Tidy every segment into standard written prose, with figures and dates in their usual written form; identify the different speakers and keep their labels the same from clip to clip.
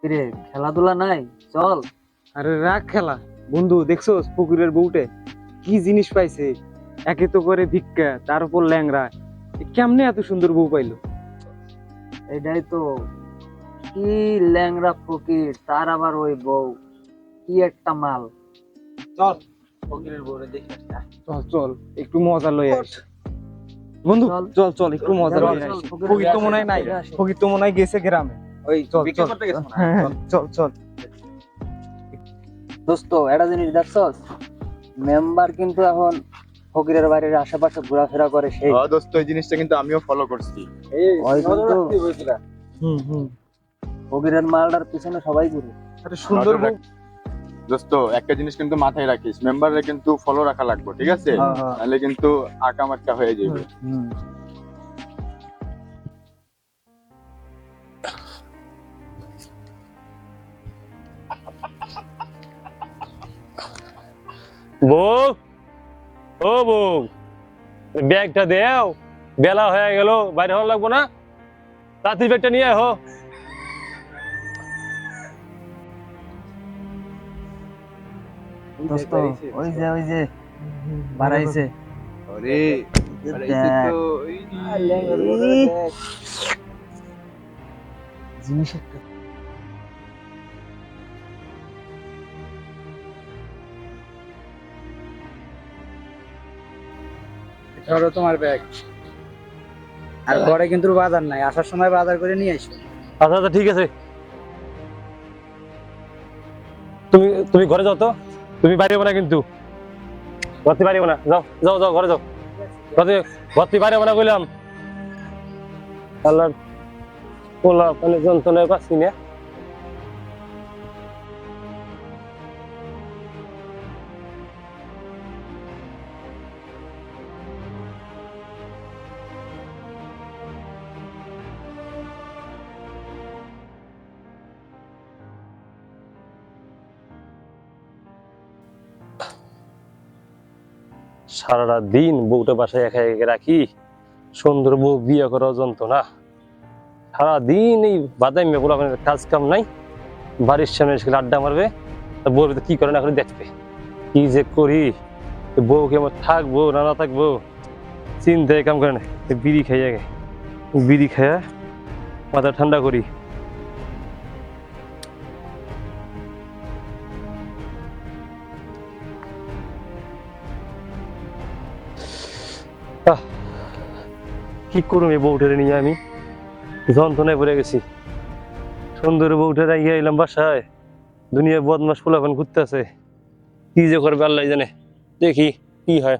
Speaker 1: কিরে খেলাধুলা নাই? চল।
Speaker 2: আরে রাখ খেলা বন্ধু, দেখছোস পুকুরের বউটে কি জিনিস পাইছে? একে তো করে ভিক্ষা, তার উপর ল্যাংড়া। কেমনে এত সুন্দর বউ পাইলো?
Speaker 1: এটাই তো, কি ল্যাংড়া ফকির, তার আবার ওই বউ, কি একটা মাল।
Speaker 2: চল
Speaker 1: ফকিরের বউরে দেখে
Speaker 2: চল চল, একটু মজা লই আস বন্ধু।
Speaker 1: চল।
Speaker 2: চল চল একটু মজা
Speaker 1: চল,
Speaker 2: লই
Speaker 1: চল,
Speaker 2: আস।
Speaker 1: ফকিরের
Speaker 2: ফকির তো
Speaker 1: বউ
Speaker 2: মনে হয় নাই,
Speaker 1: দেখে আসি।
Speaker 2: ফকির তো মনে হয় গেছে গ্রামে।
Speaker 1: ওই
Speaker 2: চল
Speaker 1: ভিক্ষা
Speaker 2: চল
Speaker 1: করতে গেছে মনে হয়।
Speaker 2: হ্যাঁ, চল চল।
Speaker 1: দোস্ত, একটা জিনিস দেখছস, মেম্বার কিন্তু এখন ফকিরের বাড়ির আশেপাশে ঘোরাফেরা করে। সেই
Speaker 3: দোস্ত এই জিনিসটা কিন্তু আমিও ফলো করছি।
Speaker 1: ওই কিন্তু
Speaker 2: হুম হুম।
Speaker 1: ফকিরের মালটার পিছনে সবাই ঘুরে।
Speaker 2: আরে সুন্দর বউ।
Speaker 3: দোস্ত একটা জিনিস কিন্তু মাথায় রাখিস, মেম্বাররা কিন্তু ফলো রাখা লাগবে, ঠিক আছে?
Speaker 1: হ্যাঁ, হ্যাঁ।
Speaker 3: নাহলে কিন্তু আকামাক্কা হয়ে যাবে।
Speaker 1: হুম।
Speaker 4: বউ, ও বউ, ব্যাগটা দেও, বেলা হয়ে গেল, বাইরে হওয়া লাগবো না। রাত্রির ব্যাগটা নিয়ে আয় হো।
Speaker 1: দোস্ত, ওই যে বাড়াইছে।
Speaker 3: আরে
Speaker 1: জিনিস একটা
Speaker 5: ধরো তোমার ব্যাগ। আর ঘরে কিন্তু বাজার নাই, আসার সময় বাজার করে নিয়ে এসো।
Speaker 4: আচ্ছা আচ্ছা ঠিক আছে, তুমি তুমি ঘরে যাও তো, তুমি বাইরে হবো না কিন্তু, ঘরতে বাইরে হবো না, যাও যাও যাও ঘরে যাও, ঘরতে বাইরে হবো না কইলাম। আল্লাহ পোলা মানে যন্ত্রণায় পাচ্ছি না। সারাটা দিন বউটা বাসায় একা একা রাখি, সুন্দর বউ বিয়ে করা যন্ত্রণা। সারাদিন এই বাদাম মেয়ে কাজ কাম নাই, বাড়ির সামনে এসে আড্ডা মারবে, বউর ভিতরে কি করে না করে দেখবে। কি যে করি, বউকে আমার থাকবো না না থাকবো চিন্তায় কাম করে না। বিড়ি খাইয়া গে, বিড়ি খাইয়া মাথা ঠান্ডা করি। আহ, কি করুম এই বউটারে নিয়ে আমি যন্ত্রণায় পড়ে গেছি। সুন্দর বউটা রাখিয়া এলাম বাসায়, দুনিয়ার বদমাস পোলাপান ঘুরতে আছে, কি যে করবে আল্লাহ জানে। দেখি কি হয়।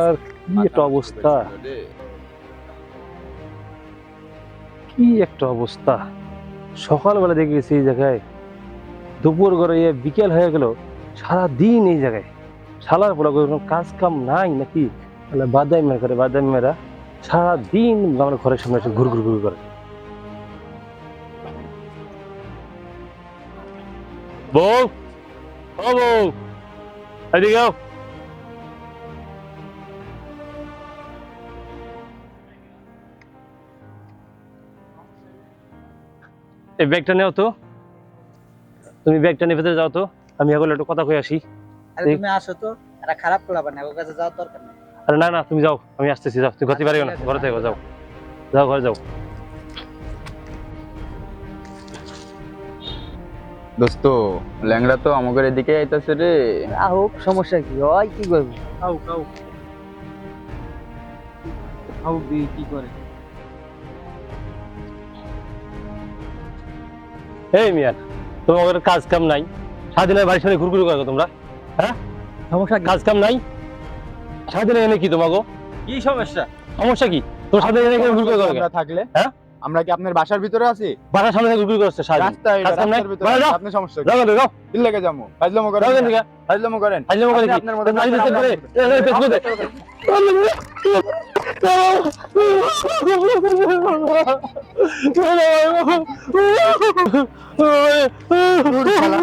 Speaker 4: আর কি একটা অবস্থা, কি একটা অবস্থা। সকালবেলা দেখেছি এই জায়গায়, দুপুর করে বিকেল হয়ে গেল, সারাদিন এই জায়গায় শালার পোলা কোনো কাজ কাম নাই নাকি? বাদাম মেরা করে, বাদাম মেরা সারাদিন আমার ঘরের সামনে এসে ঘুর ঘুর ঘুর করে। বউ, ও বউ, এদিকে যাও। এই ব্যাগটা নেও তো, তুমি ব্যাগটা নিয়ে ভেতরে যাও তো, আমি এখন একটু কথা কয়ে আসি।
Speaker 5: আরে তুমি আসো তো, এটা খারাপ পোলাপান না, ওর কাছে যাওয়ার দরকার নেই।
Speaker 4: আরে না না তুমি যাও, আমি আসতেছি, যাও, তুমি ঘরে পারিও না, ঘরে থাকো, যাও যাও ঘরে যাও।
Speaker 3: দোস্ত ল্যাংড়া তো আমাদের এদিকে আইতাছে রে।
Speaker 1: হোক, সমস্যা কি হয়, কি করবো?
Speaker 2: খাও খাও খাও, দিয়ে কি করে?
Speaker 4: এই মিয়া, তোমাদের কাজ কাম নাই, সারাদিনের বাড়ির সামনে ঘুরঘুরি করো তোমরা, হ্যাঁ?
Speaker 2: সমস্যা
Speaker 4: কাজ কাম নাই, সারাদিন এনে কি তোমাকে
Speaker 2: কি সমস্যা?
Speaker 4: সমস্যা কি? তোর সাথে এনে ঘুরঘুরি করো কেন?
Speaker 3: আমরা থাকলে
Speaker 4: হ্যাঁ?
Speaker 3: আমরা কি আপনার বাসার ভিতরে আছি?
Speaker 4: বাসার সামনে থেকে ঘুরঘুরি করছে সারাদিন,
Speaker 3: রাস্তায়
Speaker 4: কাজ কাম নাই,
Speaker 3: রাস্তার ভিতরে
Speaker 4: বাড়ি যাও,
Speaker 3: আপনি সমস্যা কি?
Speaker 4: যাও যাও যাও,
Speaker 3: দিল লেগে যাবো ফাজলামো করেন
Speaker 4: যাও এখান
Speaker 3: না।
Speaker 4: থেকে,
Speaker 3: ফাজলামো করেন
Speaker 4: ফাজলামো করে
Speaker 3: আপনি
Speaker 4: কি?
Speaker 3: আপনার মতো
Speaker 4: নারী
Speaker 3: করেন,
Speaker 4: দেখতে
Speaker 3: আমরা
Speaker 4: করে,
Speaker 3: দূর শালা,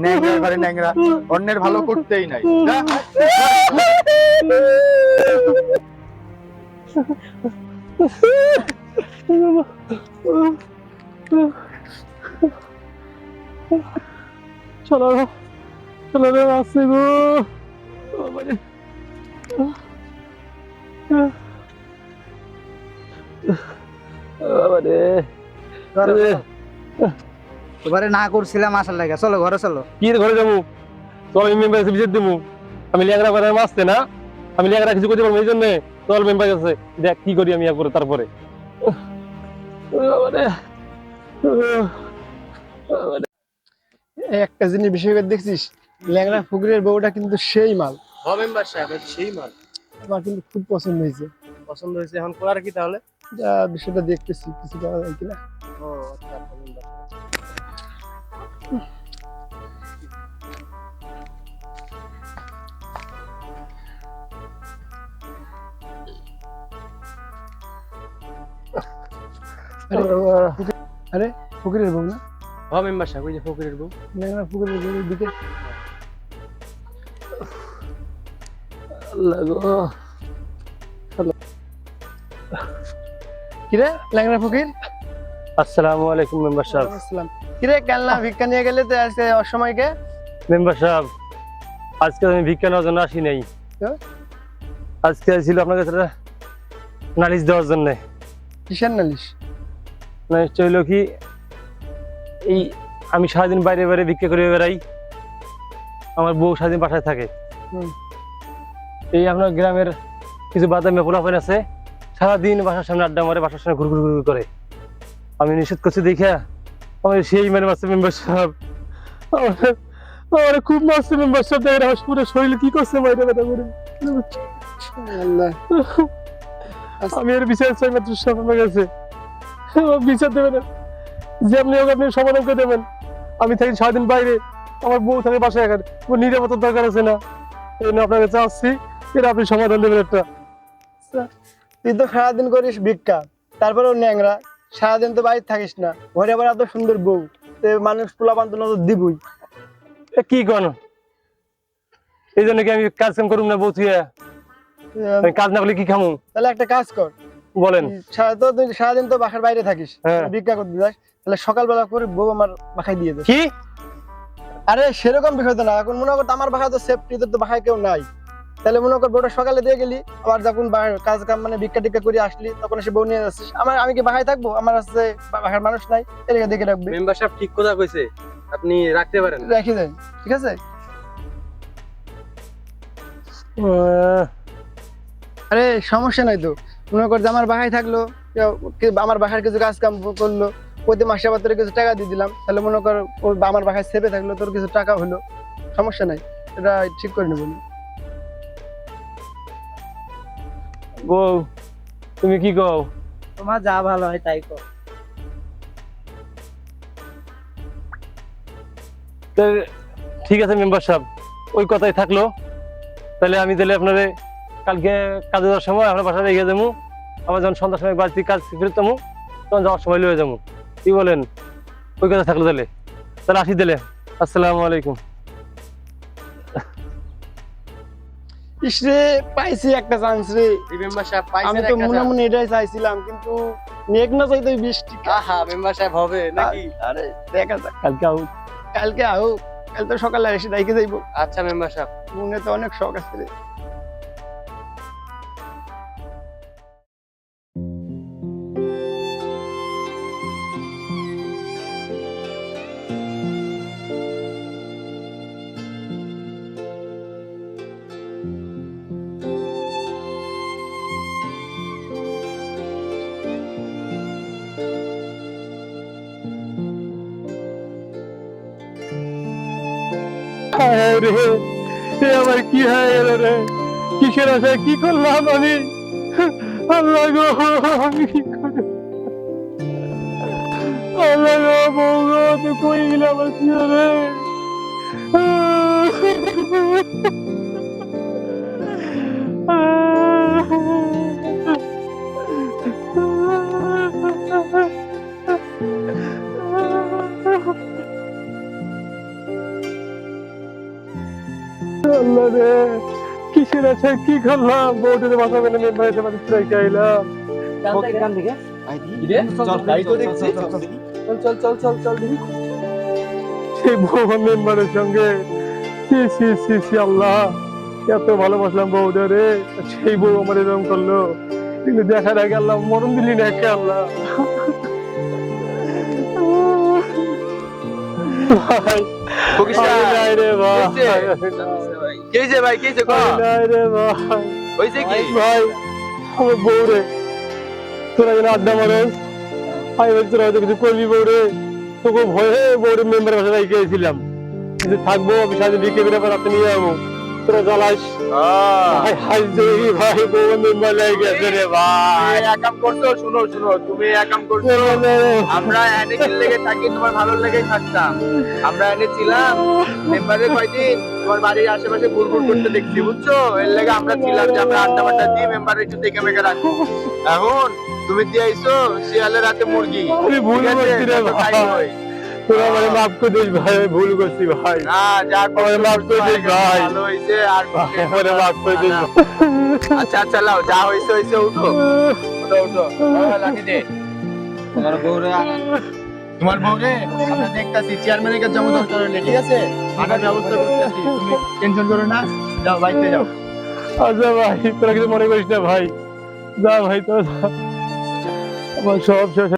Speaker 3: ন্যাংরা ঘরে ন্যাংরা, অন্যের ভালো করতেই নাই যা।
Speaker 4: চলো চলো রে, আসছে গো বাবারে। বাবারে,
Speaker 5: এবারে না করছিলাম আসার লাগে, চলো ঘরে চলো।
Speaker 4: কি রে ঘরে যাবো? চল মেম্বার কাছে ভিজিট দেবো। আমি ল্যাংড়া করে মাসতে না, আমি ল্যাংড়া কিছু করতে পারবো এই জন্য। চল মেম্বার কাছে দেখ কি করি আমি একবারে তারপরে। বাবারে, বাবারে।
Speaker 6: একটা জিনিস বিষয় করে দেখছিস, ল্যাংড়া ফকিরের বউটা কিন্তু সেই মাল।
Speaker 5: মেম্বার সাহেব সেই মাল
Speaker 6: আমার কিন্তু খুব পছন্দ হয়েছে।
Speaker 5: পছন্দ হয়েছে, এখন করার কি তাহলে?
Speaker 6: যা বিষয়টা দেখতেছি কিছু করা যায় কিনা।
Speaker 5: ও আচ্ছা, মেম্বার
Speaker 6: আরে ফকিরের বউ না?
Speaker 5: মেম্বার সাহেব, ওই যে ফকিরের বউ।
Speaker 6: ল্যাংড়া ফকিরের বউর দিকে কিরে ল্যাংড়া ফকির?
Speaker 4: আসসালামু আলাইকুম মেম্বার সাহেব।
Speaker 6: আসসালাম। কিরে কালনা ভিক্ষা নিয়ে গেলে তো আজকে অসময়কে?
Speaker 4: মেম্বার সাহেব, আজকে আমি ভিক্ষা নেওয়ার জন্য আসি নাই,
Speaker 6: তো?
Speaker 4: আজকে ছিল আপনার কাছে একটা নালিশ দেওয়ার জন্য।
Speaker 6: কিসের নালিশ?
Speaker 4: নালিশ হইলো কি, এই আমি সারাদিন বাইরে বাইরে ভিক্ষা করে বেড়াই, আমার বউ সারাদিন বাসায় থাকে।
Speaker 6: হুম।
Speaker 4: এই আপনার গ্রামের কিছু বাদামি পোলাপান আছে, সারাদিন বাসার সামনে আড্ডা মারে, বাসার সামনে ঘুরঘুর ঘুরঘুর করে। আমি নিষেধ করছি দেখে আমার সেই মানে মারছে মেম্বার সাহেব, আমার খুব মারছে মেম্বার সাহেব। দেখেন আমার পুরো শরীর কি করছে বাইরে ব্যথা করে।
Speaker 6: আল্লাহ,
Speaker 4: আমি এর বিচার চাই মাত্র সাহেব আমার কাছে, আমার বিচার দেবেন, যে আপনি হোক আপনি সমাধান করে দেবেন। আমি থাকি সারাদিন বাইরে, আমার বউ থাকে বাসায়, এখন কোনো নিরাপত্তার দরকার আছে না, এই জন্য আপনার কাছে আসছি, এর আপনি সমাধান দেবেন একটা।
Speaker 6: তুই তো সারাদিন করিস ভিক্ষা, তারপরেও ন্যাংরা, সারাদিন তো বাড়িতে থাকিস না, ঘরে আবার এত সুন্দর বউ, তো মানুষ পোলাপান তো নজর দিবই।
Speaker 4: এ কি কোন, এই জন্য কি আমি কাজ কাম করুম না? বউ থুয়ে আমি কাজ না করলে কি খামু
Speaker 6: তাহলে একটা কাজ কর,
Speaker 4: বলেন?
Speaker 6: তুই সারাদিন তো বাসার বাইরে থাকিস,
Speaker 4: হ্যাঁ।
Speaker 6: ভিক্ষা করতে যাস, তাহলে সকালবেলা করে বউ আমার বাসায় দিয়ে দে।
Speaker 4: কি?
Speaker 6: আরে সেরকম বিষয় তো না, এখন মনে কর আমার বাসায় তো সেফটি, তোর তো বাসায় কেউ নাই, তাহলে মনে কর বউটা সকালে দিয়ে গেলি, আবার যখন কাজ কাম মানে ভিক্ষা টিক্ষা করে আসলি, তখন এসে বউ নিয়ে যাচ্ছিস। আমি কি বাসায় থাকবো? আমার হচ্ছে বাসার মানুষ নাই, এদিকে দেখে রাখবি।
Speaker 5: মেম্বার সাহেব ঠিক কথা কইছে, আপনি রাখতে পারেন।
Speaker 6: রাখি দেন, ঠিক আছে? আরে সমস্যা নাই তো, মনে কর যে আমার বাসায় থাকলো, আমার বাসার কিছু কাজ কাম করলো, প্রতি মাসে আবার তোর কিছু টাকা দিয়ে দিলাম, তাহলে মনে কর আমার বাসায় সেভে থাকলো, তোর কিছু টাকা হলো, সমস্যা নাই, এটা ঠিক করে নেবো।
Speaker 4: বউ তুমি কি কও?
Speaker 5: তোমার যা ভালো হয় তাই কর।
Speaker 4: ঠিক আছে মেম্বার সাহেব, ওই কথাই থাকলো। তাহলে আমি আপনারে কালকে কাজে যাওয়ার সময় আপনার বাসায় রেখে যাবো, আমার যখন সন্ধ্যার সময় বাড়িতে কাজ ফিরত যাবো, তখন যাওয়ার সময় লয়ে যাবো। কি বলেন? ওই কথা থাকলো তাহলে, তাহলে আসি তাহলে। আসসালামু আলাইকুম।
Speaker 6: ইসরে পাইছি একটা চান্স রে,
Speaker 5: মেম্বার সাহেব
Speaker 6: আমি তো মনে মনে এটাই চাইছিলাম, কিন্তু নেক না চাইতে 20 টাকা।
Speaker 5: আহা মেম্বার সাহেব হবে নাকি?
Speaker 6: আরে দেখা যাক,
Speaker 4: কালকে আও।
Speaker 6: কালকে আও, কাল তো সকালে এসে রেখে যাইবো।
Speaker 5: আচ্ছা মেম্বার সাহেব।
Speaker 6: মনে তো অনেক শখ আছে রে।
Speaker 4: হায় রে, এ আমার কি হয়ে গেল রে? কিসের আশায় কি করলাম আমি? আল্লাহ গো, আমি কি করে, আল্লাহ গো, বউ গো, তুই কই গেলে আমার কি হবে? আল্লাহ রে, কিসের আছে কি করলাম? বউটারে বাসা মেনে মেম্বার এসে আমাদের রেখে আইলাম। সেই বউ মেম্বারের সঙ্গে সি সি সি সি, আল্লাহ এত ভালোবাসলাম বউটা রে, সেই বউ আমার এরকম করলো। কিন্তু দেখার আগে আল্লাহ মরণ দিলি না একে, আল্লাহ। ভাই, আমি নাই রে ভাই, আমি নাই রে ভাই, ভাই আমার বউ রে, তোরা যেন আড্ডা মারস, আমি বলছি তোরা হয়তো কিছু করবি বউ রে, তোকে ভয়ে বউরে মেম্বারের বাসায় রেখে গেছিলাম, কিন্তু থাকবো আমি সাথে বিকে বেরো রাতে নিয়ে যাবো, তোরা জ্বালাস। ভাই হাই দেবি ভাই, বউ মেম্বার লেগে গেছে রে ভাই।
Speaker 3: এক কাম করছো, শুনো শুনো, তুমি এক কাম করছো, আমরা এনে কি লেগে থাকি, তোমার ভালো লেগেই থাকতাম। আমরা এনে ছিলাম মেম্বারে কয়দিন তোমার বাড়ির আশেপাশে ঘুরঘুর করতে দেখছি, বুঝছো? এর লেগে আমরা ছিলাম যে আমরা আড্ডা বাড্ডা দিয়ে মেম্বারে একটু দেখে মেখে রাখবো। এখন তুমি দিয়ে আইছো শিয়ালের রাতে মুরগি।
Speaker 4: আমি ভুল
Speaker 3: ঠিক আছে?
Speaker 4: করছি রে
Speaker 3: যত
Speaker 4: ভাই,
Speaker 3: time হয়।
Speaker 4: তোরা আমাকে মাফ করে দিস ভাই, আমি ভুল করছি ভাই,
Speaker 3: না, যা
Speaker 4: আমাকে মাফ করে দিস ভাই,
Speaker 3: ভালো হয়েছে আর
Speaker 4: আমাকে মাফ করে দিস।
Speaker 3: আচ্ছা আচ্ছা, লাও, যা হয়েছে হয়েছে, উঠো উঠো উঠো, লাঠি দে।
Speaker 5: তোমার বউরে
Speaker 3: তোমার বউকে আমরা দেখতাছি, চেয়ারম্যানের কাছে যাবো দরকার হলে, ঠিক আছে? আনার ব্যবস্থা করতেছি, তুমি টেনশন করো না, যাও বাইতে যাও।
Speaker 4: আচ্ছা ভাই, তোরা কিছু মনে করিস না ভাই, যা ভাই, তো আমার সব শেষ।